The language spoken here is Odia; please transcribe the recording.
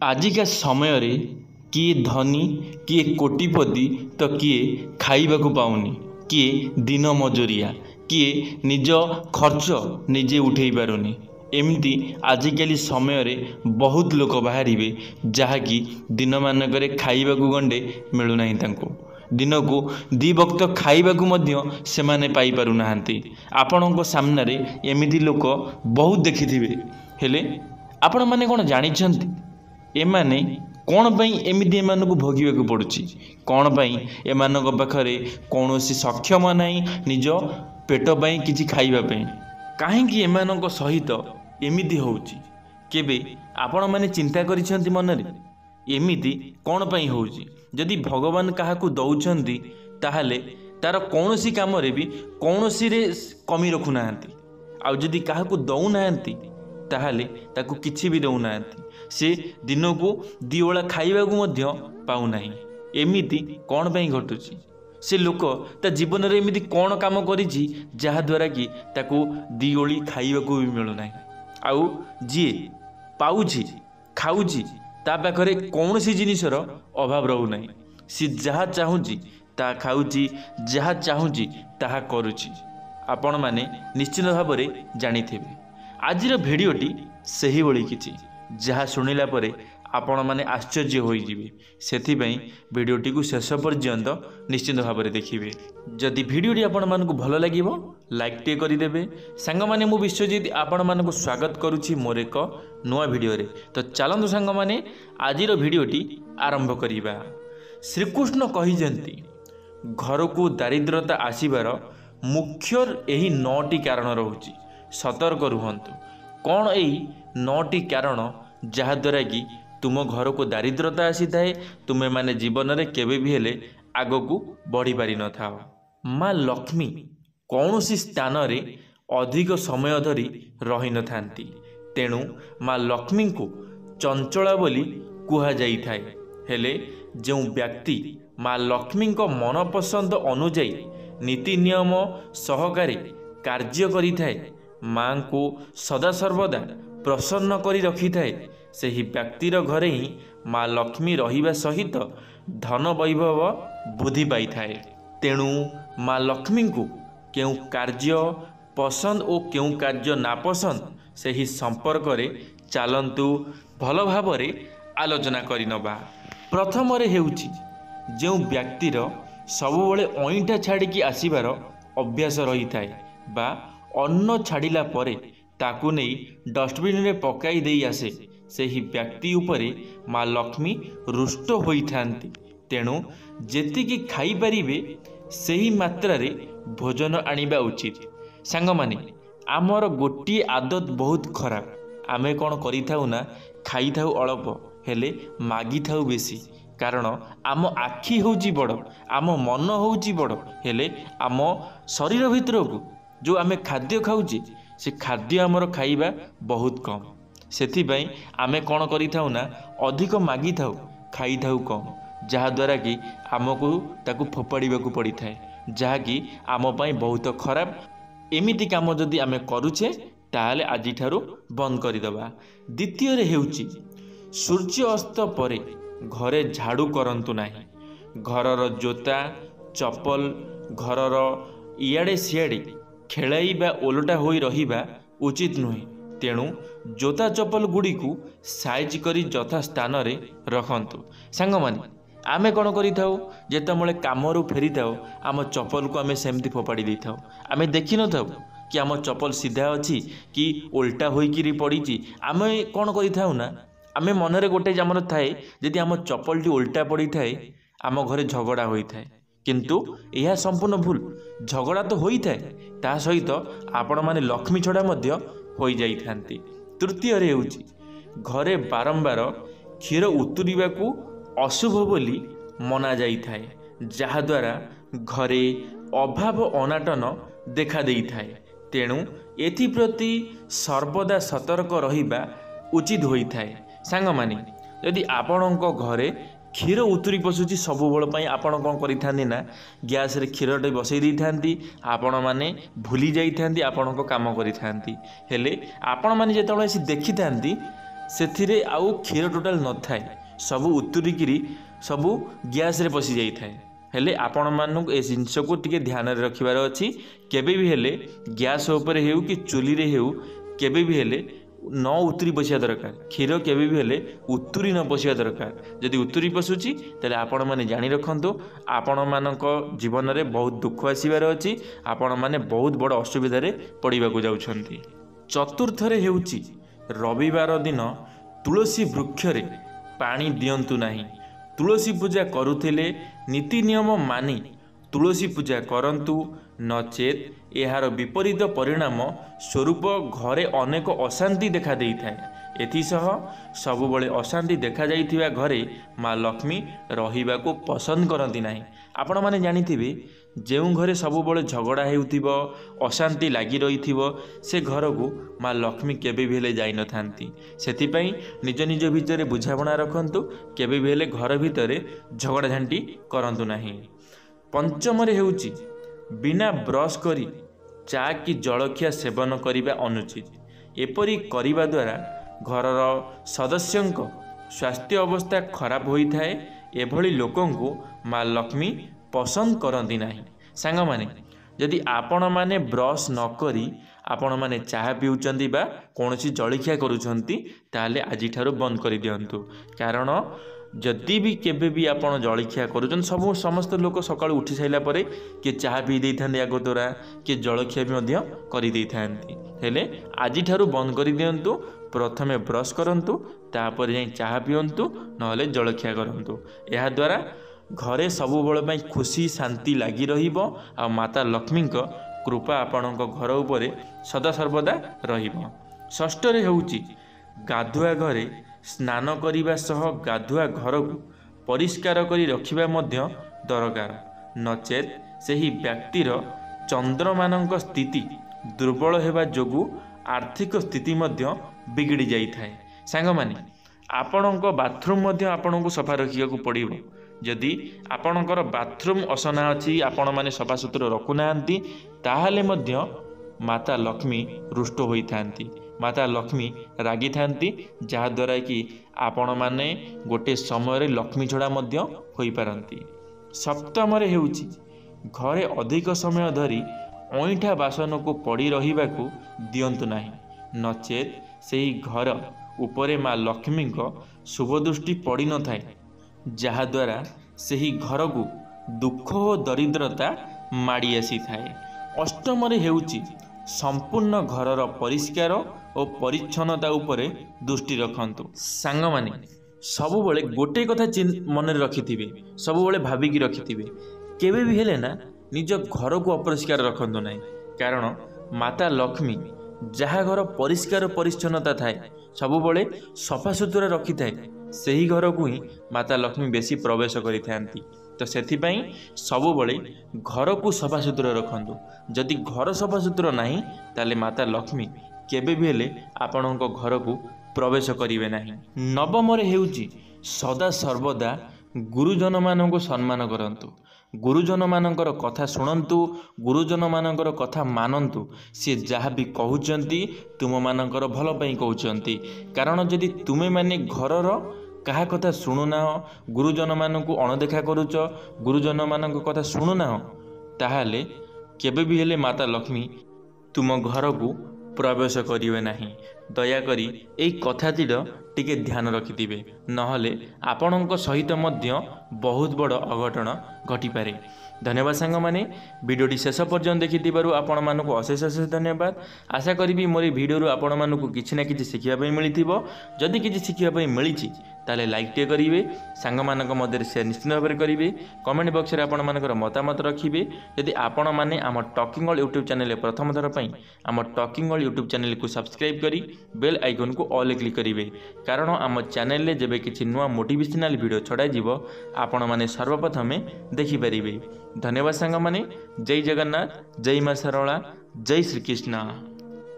आजिका समय रे किए धनी किए कोटिपति तो किए खाइबाकू पाउनी किए दिन मजूरिया किए निज खर्च निजे उठेई पारुनी। एमती आजिकल समय रे बहुत लोक बाहर जहाँकि दिन मानकरे खाइबाकू गंडे मिलूना तांको दिन को दी वक्त खाइबाकू मध्य सेमाने पाई पारु नाहांती। आपणको सामने रे एमिति लोक बहुत देखिथिबे हेले आपण माने कोन जानिछंती एमाने कौन पाई एमिति एमानकु भोगिबाकू पड़ुछि कौन पाई एमानक पाखरे कौनसी सक्षम नाही निज पेट पाई किछि खाइबा पाई काहेकि एमानक सहित एमिति होउछि केबे आपण माने चिंता करिसंती मनरे एमिति कौन पाई होउछि। जदि भगवान काहाकू दौचंती ताहाले तार कौनसी काम रे भी कौनसी रे कमी रखु नाहांती आउ जदि काहाकू दउ नाहांती ताहाले ताकू किछि भी दउ नाहांती से दिन को दी ओला खाइबाकू मध्य पाउ नाही। एमिति कौन पाई घटुछि से लोक ता जीवन रे एमिति कौन काम करिछि जहा द्वारा कि ताकू दी ओली खाइबाकू भी मिलु नाही आउ जी पाउछि खाउछि ता पाखरे कौनसी जिनिसर अभाव रहु नाही। सी जहा चाहुछि ता खाउछि जहा चाहुछि ताहा करुछि। आपण माने निश्चित भाव रे जानिथिबे आजिर भिडियोटी सही भली किछि जहा सुनिला परे आपण माने आश्चर्य होई जिवे सेथिपई भिडियोटी को शेष पर्यंत निश्चित भाव रे देखिबे। जदि भिडियोटी आपण मानकु भलो लागिवो लाइक टे करि देबे। संग माने मु विश्वजीत आपण मानकु स्वागत करूछि मोर एक नुवा भिडियो रे। तो चलंतु संग माने आजिर भिडियोटी आरंभ करिबा। श्रीकृष्ण कहिजंती घर को दारिद्रता आसीबार मुख्य एही 9टी कारण रहुछि सतर्क रुहंतु। कौन एही 9टी कारण जहा द्वारा कि तुम घर को दारिद्रता आसी थाए तुमे माने जीवन रे केबे भी हेले आगो को बढ़ी पारि न थाओ। माँ लक्ष्मी कौनसी स्थान रे अधिक समय धरी रही न थांती तेणु माँ लक्ष्मी को चंचला बोली कुहा जाई थाए। हेले जो व्यक्ति माँ लक्ष्मी को मनपसंद अनुजाई नीति नियम सहकारे कार्य करि थाए माँ को सदा सर्वदा प्रसन्न करी रखि थाए सही व्यक्तिर घरे ही माँ लक्ष्मी रहिबा सहित धन वैभव बुद्धि पाई थाए। तेणु माँ लक्ष्मी को केउ कार्य पसंद और केउ कार्य नापसंद सही संपर्क रे चालंतु भल भाव रे आलोचना करि नबा। प्रथम रे हेउछि जो व्यक्तिर सबुबले अईठा छाड़ी आसीबार अभ्यास रही थाए बा अन्न छाड़िला परे ताकू नहीं डस्टबिन रे पकाई देई आसे सही व्यक्ति उपरे माँ लक्ष्मी रुष्ट होई थांती। तेणु जेतिकी खाई परिबे सही मात्रा रे भोजन आनिबा उचित। सांग माने आमर गोटी आदत बहुत खराब आमे कौन करि थाउ ना खाई थाउ अल्प हेले मागी थाउ बेसी कारण आम आखि होउची बड़ आम मन होउची बड़ हेले आम शरीर भितर को जो आमे खाद्य खाउची से खाद्य आमर खाइबा बहुत कम सेथिपाई आमे कौन करि थाउ ना अधिक मागी थाउ खाई थाउ कम जहा द्वारा कि आमको ताकू फोपाड़ीबाकू पड़ी थाए जहा कि आम पाई बहुत खराब। एमिति काम जदि आमे करूछे ताहाले आजि ठारू बंद करिदबा। द्वितीय रे हेउची सूर्य अस्त परे घरे झाड़ू करंतु नाही। घरर जोता चप्पल घरर इयाड़े सियाड़े खेलाई बा ओलटा होई रहिबा उचित नुहे। तेणु जोता चप्पल गुड़ी को साइज करी यथा स्थान रे रखंतु। सांग माने आमे कौन करि थाउ जेतमळे कामरू फेरी थाउ आम चप्पल को आमे सेमती फोपाड़ी दे थाउ आमे देखि न थाउ कि आम चप्पल सीधा अछि कि उल्टा होइकिरी पड़ीची आमे कौन करि थाउ ना आमे मनरे गोटे जामर थाए जदि आम चप्पल टी उल्टा पड़ी थाए आम घरे झगड़ा होई थाए किंतु यह संपूर्ण भूल झगड़ा तो होई थाए ता सहित आपण माने लक्ष्मी छड़ा मध्य होई जाई थांती। तृतीय रे हेउची घरे बारंबार क्षीर उतुरिबाकू अशुभ बोली मना जाई थाए जहा द्वारा घरे अभाव अनाटन देखा देई थाए। तेणु एथि प्रति सर्वदा सतर्क रहिबा उचित होई थाए। सांग माने यदि आपणको घरे क्षीर उतुरी पशुची सबुबल पाई आपण कौन करिथांती ना गैस रे क्षीरटे बसई दी थांती आपण माने भूली जाई थांती आपण को काम करिथांती हेले आपण माने जेतବେଳେ आसी देखि थांती ସେଥିରେ ଆଉ କ୍ଷୀର ଟୋଟାଲ ନଥାଏ, ସବୁ ଉତୁରିକିରି ସବୁ ଗ୍ୟାସ୍ରେ ପଶି ଯାଇଥାଏ। ହେଲେ ଆପଣମାନଙ୍କୁ ଏ ଜିନିଷକୁ ଟିକେ ଧ୍ୟାନରେ ରଖିବାର ଅଛି। କେବେ ବି ହେଲେ ଗ୍ୟାସ୍ ଉପରେ ହେଉ କି ଚୁଲିରେ ହେଉ କେବେ ବି ହେଲେ ନ ଉତୁରି ପଶିବା ଦରକାର। କ୍ଷୀର କେବେ ବି ହେଲେ ଉତୁରି ନ ପଶିବା ଦରକାର। ଯଦି ଉତୁରି ପଶୁଛି ତାହେଲେ ଆପଣମାନେ ଜାଣି ରଖନ୍ତୁ ଆପଣମାନଙ୍କ ଜୀବନରେ ବହୁତ ଦୁଃଖ ଆସିବାର ଅଛି, ଆପଣମାନେ ବହୁତ ବଡ଼ ଅସୁବିଧାରେ ପଡ଼ିବାକୁ ଯାଉଛନ୍ତି। ଚତୁର୍ଥରେ ହେଉଛି ରବିବାର ଦିନ ତୁଳସୀ ବୃକ୍ଷରେ ପାଣି ଦିଅନ୍ତୁ ନାହିଁ। ତୁଳସୀ ପୂଜା କରୁଥିଲେ ନୀତି ନିୟମ ମାନି ତୁଳସୀ ପୂଜା କରନ୍ତୁ, ନଚେତ୍ ଏହାର ବିପରୀତ ପରିଣାମ ସ୍ୱରୂପ ଘରେ ଅନେକ ଅଶାନ୍ତି ଦେଖା ଦେଇଥାଏ। ଏଥିସହ ସବୁବେଳେ ଅଶାନ୍ତି ଦେଖାଯାଇଥିବା ଘରେ ମା ଲକ୍ଷ୍ମୀ ରହିବାକୁ ପସନ୍ଦ କରନ୍ତି ନାହିଁ। ଆପଣମାନେ ଜାଣିଥିବେ ଯେଉଁ ଘରେ ସବୁବେଳେ ଝଗଡ଼ା ହେଉଥିବ, ଅଶାନ୍ତି ଲାଗି ରହିଥିବ, ସେ ଘରକୁ ମା ଲକ୍ଷ୍ମୀ କେବେ ବି ହେଲେ ଯାଇନଥାନ୍ତି। ସେଥିପାଇଁ ନିଜ ନିଜ ଭିତରେ ବୁଝାମଣା ରଖନ୍ତୁ, କେବେ ବି ହେଲେ ଘର ଭିତରେ ଝଗଡ଼ାଝାଣ୍ଟି କରନ୍ତୁ ନାହିଁ। ପଞ୍ଚମରେ ହେଉଛି ବିନା ବ୍ରସ୍ କରି ଚା କି ଜଳଖିଆ ସେବନ କରିବା ଅନୁଚିତ। ଏପରି କରିବା ଦ୍ୱାରା ଘରର ସଦସ୍ୟଙ୍କ ସ୍ୱାସ୍ଥ୍ୟ ଅବସ୍ଥା ଖରାପ ହୋଇଥାଏ। ଏଭଳି ଲୋକଙ୍କୁ ମା ଲକ୍ଷ୍ମୀ ପସନ୍ଦ କରନ୍ତି ନାହିଁ। ସାଙ୍ଗମାନେ, ଯଦି ଆପଣମାନେ ବ୍ରସ୍ ନ କରି ଆପଣମାନେ ଚାହା ପିଉଛନ୍ତି ବା କୌଣସି ଜଳଖିଆ କରୁଛନ୍ତି ତାହେଲେ ଆଜିଠାରୁ ବନ୍ଦ କରିଦିଅନ୍ତୁ। କାରଣ ଯଦି ବି କେବେ ବି ଆପଣ ଜଳଖିଆ କରୁଛନ୍ତି, ସମସ୍ତ ଲୋକ ସକାଳୁ ଉଠି ସାରିଲା ପରେ କିଏ ଚାହା ପିଇ ଦେଇଥାନ୍ତି, ଆଗ ଦ୍ୱାରା କିଏ ଜଳଖିଆ ବି ମଧ୍ୟ କରିଦେଇଥାନ୍ତି। ହେଲେ ଆଜିଠାରୁ ବନ୍ଦ କରିଦିଅନ୍ତୁ। ପ୍ରଥମେ ବ୍ରସ୍ କରନ୍ତୁ, ତାପରେ ଯାଇ ଚାହା ପିଅନ୍ତୁ, ନହେଲେ ଜଳଖିଆ କରନ୍ତୁ। ଏହାଦ୍ୱାରା ଘରେ ସବୁବେଳ ପାଇଁ ଖୁସି ଶାନ୍ତି ଲାଗି ରହିବ ଆଉ ମାତା ଲକ୍ଷ୍ମୀଙ୍କ କୃପା ଆପଣଙ୍କ ଘର ଉପରେ ସଦାସର୍ବଦା ରହିବ। ଷଷ୍ଠରେ ହେଉଛି ଗାଧୁଆ ଘରେ ସ୍ନାନ କରିବା ସହ ଗାଧୁଆ ଘରକୁ ପରିଷ୍କାର କରି ରଖିବା ମଧ୍ୟ ଦରକାର। ନଚେତ୍ ସେହି ବ୍ୟକ୍ତିର ଚନ୍ଦ୍ରମାନଙ୍କ ସ୍ଥିତି ଦୁର୍ବଳ ହେବା ଯୋଗୁଁ ଆର୍ଥିକ ସ୍ଥିତି ମଧ୍ୟ ବିଗିଡ଼ି ଯାଇଥାଏ। ସାଙ୍ଗମାନେ, ଆପଣଙ୍କ ବାଥରୁମ୍ ମଧ୍ୟ ଆପଣଙ୍କୁ ସଫା ରଖିବାକୁ ପଡ଼ିବ। ଯଦି ଆପଣଙ୍କର ବାଥରୁମ୍ ଅସନା ଅଛି, ଆପଣମାନେ ସଫାସୁତୁରା ରଖୁନାହାନ୍ତି, ତାହେଲେ ମଧ୍ୟ ମାତା ଲକ୍ଷ୍ମୀ ରୁଷ୍ଟ ହୋଇଥାନ୍ତି, ମାତା ଲକ୍ଷ୍ମୀ ରାଗିଥାନ୍ତି, ଯାହାଦ୍ୱାରା କି ଆପଣମାନେ ଗୋଟିଏ ସମୟରେ ଲକ୍ଷ୍ମୀ ଛଡ଼ା ମଧ୍ୟ ହୋଇପାରନ୍ତି। ସପ୍ତମରେ ହେଉଛି ଘରେ ଅଧିକ ସମୟ ଧରି ଅଇଁଠା ବାସନକୁ ପଡ଼ି ରହିବାକୁ ଦିଅନ୍ତୁ ନାହିଁ। ନଚେତ୍ ସେହି ଘର ଉପରେ ମା ଲକ୍ଷ୍ମୀଙ୍କ ଶୁଭ ଦୃଷ୍ଟି ପଡ଼ିନଥାଏ, ଯାହାଦ୍ୱାରା ସେହି ଘରକୁ ଦୁଃଖ ଓ ଦରିଦ୍ରତା ମାଡ଼ି ଆସିଥାଏ। ଅଷ୍ଟମରେ ହେଉଛି ସମ୍ପୂର୍ଣ୍ଣ ଘରର ପରିଷ୍କାର ଓ ପରିଚ୍ଛନ୍ନତା ଉପରେ ଦୃଷ୍ଟି ରଖନ୍ତୁ। ସାଙ୍ଗମାନେ, ସବୁବେଳେ ଗୋଟିଏ କଥା ମନରେ ରଖିଥିବେ, ସବୁବେଳେ ଭାବିକି ରଖିଥିବେ, କେବେ ବି ହେଲେ ନା ନିଜ ଘରକୁ ଅପରିଷ୍କାର ରଖନ୍ତୁ ନାହିଁ। କାରଣ ମାତା ଲକ୍ଷ୍ମୀ ଯାହା ଘର ପରିଷ୍କାର ପରିଚ୍ଛନ୍ନତା ଥାଏ, ସବୁବେଳେ ସଫାସୁତୁରା ରଖିଥାଏ, ସେହି ଘରକୁ ହିଁ ମାତା ଲକ୍ଷ୍ମୀ ବେଶୀ ପ୍ରବେଶ କରିଥାନ୍ତି। ତ ସେଥିପାଇଁ ସବୁବେଳେ ଘରକୁ ସଫାସୁତୁରା ରଖନ୍ତୁ। ଯଦି ଘର ସଫାସୁତୁରା ନାହିଁ ତାହେଲେ ମାତା ଲକ୍ଷ୍ମୀ କେବେ ବି ହେଲେ ଆପଣଙ୍କ ଘରକୁ ପ୍ରବେଶ କରିବେ ନାହିଁ। ନବମରେ ହେଉଛି ସଦା ସର୍ବଦା ଗୁରୁଜନମାନଙ୍କୁ ସମ୍ମାନ କରନ୍ତୁ। ଗୁରୁଜନମାନଙ୍କର କଥା ଶୁଣନ୍ତୁ, ଗୁରୁଜନମାନଙ୍କର କଥା ମାନନ୍ତୁ। ସେ ଯାହା ବି କହୁଛନ୍ତି ତୁମମାନଙ୍କର ଭଲ ପାଇଁ କହୁଛନ୍ତି। କାରଣ ଯଦି ତୁମେମାନେ ଘରର କାହା କଥା ଶୁଣୁନାହ, ଗୁରୁଜନମାନଙ୍କୁ ଅଣଦେଖା କରୁଛ, ଗୁରୁଜନମାନଙ୍କ କଥା ଶୁଣୁନାହ, ତାହେଲେ କେବେ ବି ହେଲେ ମାତା ଲକ୍ଷ୍ମୀ ତୁମ ଘରକୁ ପ୍ରବେଶ କରିବେ ନାହିଁ। ଦୟାକରି ଏହି କଥାଟିର ଟିକେ ଧ୍ୟାନ ରଖିଥିବେ, ନହେଲେ ଆପଣଙ୍କ ସହିତ ମଧ୍ୟ ବହୁତ ବଡ଼ ଅଘଟଣ ଘଟିପାରେ। ଧନ୍ୟବାଦ ସାଙ୍ଗମାନେ, ଭିଡ଼ିଓଟି ଶେଷ ପର୍ଯ୍ୟନ୍ତ ଦେଖିଥିବାରୁ ଆପଣମାନଙ୍କୁ ଅଶେଷ ଅଶେଷ ଧନ୍ୟବାଦ। ଆଶା କରିବି ମୋର ଏହି ଭିଡ଼ିଓରୁ ଆପଣମାନଙ୍କୁ କିଛି ନା କିଛି ଶିଖିବା ପାଇଁ ମିଳିଥିବ। ଯଦି କିଛି ଶିଖିବା ପାଇଁ ମିଳିଛି ତାହେଲେ ଲାଇକ୍ଟିଏ କରିବେ, ସାଙ୍ଗମାନଙ୍କ ମଧ୍ୟରେ ସେୟାର ନିଶ୍ଚିତ ଭାବରେ କରିବେ, କମେଣ୍ଟ ବକ୍ସରେ ଆପଣମାନଙ୍କର ମତାମତ ରଖିବେ। ଯଦି ଆପଣମାନେ ଆମ ଟକିଂ ଅଲ୍ ୟୁଟ୍ୟୁବ୍ ଚ୍ୟାନେଲରେ ପ୍ରଥମ ଥର ପାଇଁ ଆମ ଟକିଂ ଅଲ୍ ୟୁଟ୍ୟୁବ୍ ଚ୍ୟାନେଲକୁ ସବସ୍କ୍ରାଇବ୍ କରି ବେଲ୍ ଆଇକନ୍କୁ ଅଲ୍ କ୍ଲିକ୍ କରିବେ। କାରଣ ଆମ ଚ୍ୟାନେଲରେ ଯେବେ କିଛି ନୂଆ ମୋଟିଭେସନାଲ୍ ଭିଡ଼ିଓ ଛଡ଼ାଯିବ ଆପଣମାନେ ସର୍ବପ୍ରଥମେ ଦେଖିପାରିବେ। ଧନ୍ୟବାଦ ସାଙ୍ଗମାନେ। ଜୟ ଜଗନ୍ନାଥ, ଜୟ ମା ଶାରଳା, ଜୟ ଶ୍ରୀକୃଷ୍ଣ।